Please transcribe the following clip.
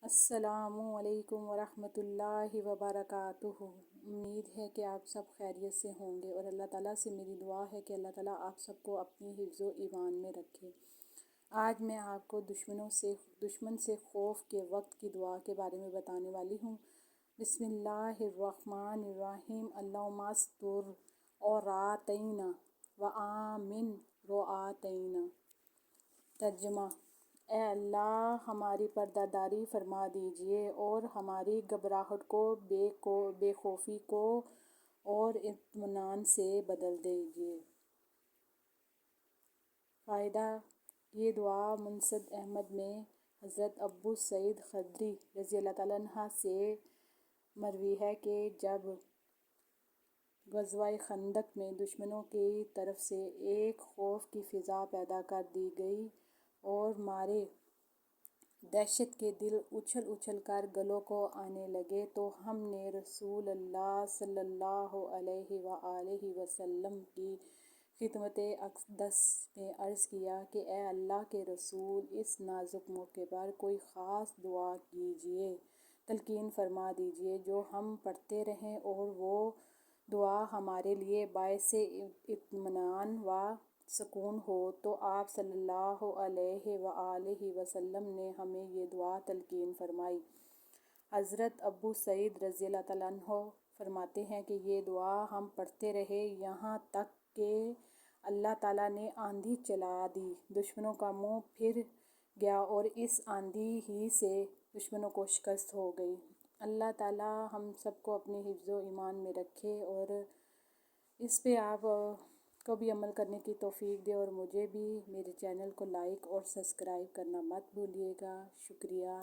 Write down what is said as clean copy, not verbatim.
السلام علیکم ورحمۃ اللہ وبرکاتہ۔ امید ہے کہ آپ سب خیریت سے ہوں گے اور اللہ تعالیٰ سے میری دعا ہے کہ اللہ تعالیٰ آپ سب کو اپنی حفظ و ایمان میں رکھے۔ آج میں آپ کو دشمن سے خوف کے وقت کی دعا کے بارے میں بتانے والی ہوں۔ بسم اللہ الرحمن الرحیم۔ اللہم استر عوراتینا وآمن روعاتینا۔ ترجمہ: اے اللہ ہماری پردہ داری فرما دیجئے اور ہماری گھبراہٹ کو بے خوفی کو اور اطمینان سے بدل دیجئے۔ فائدہ: یہ دعا مسند احمد میں حضرت ابو سعید خدری رضی اللہ تعالیٰ عنہ سے مروی ہے کہ جب غزوہ خندق میں دشمنوں کی طرف سے ایک خوف کی فضا پیدا کر دی گئی اور مارے دہشت کے دل اچھل اچھل کر گلوں کو آنے لگے تو ہم نے رسول اللہ صلی اللہ علیہ وآلہ وسلم کی خدمت اقدس میں عرض کیا کہ اے اللہ کے رسول، اس نازک موقع پر کوئی خاص دعا کیجئے، تلقین فرما دیجئے جو ہم پڑھتے رہیں اور وہ دعا ہمارے لیے باعث اطمینان و سکون ہو۔ تو آپ صلی اللہ علیہ وآلہ وسلم نے ہمیں یہ دعا تلقین فرمائی۔ حضرت ابو سعید رضی اللہ تعالیٰ عنہ فرماتے ہیں کہ یہ دعا ہم پڑھتے رہے یہاں تک کہ اللہ تعالیٰ نے آندھی چلا دی، دشمنوں کا منہ پھر گیا اور اس آندھی ہی سے دشمنوں کو شکست ہو گئی۔ اللہ تعالیٰ ہم سب کو اپنے حفظ و ایمان میں رکھے اور اس پہ آپ کو بھی عمل کرنے کی توفیق دے اور مجھے بھی۔ میرے چینل کو لائک اور سبسکرائب کرنا مت بھولیے گا۔ شکریہ۔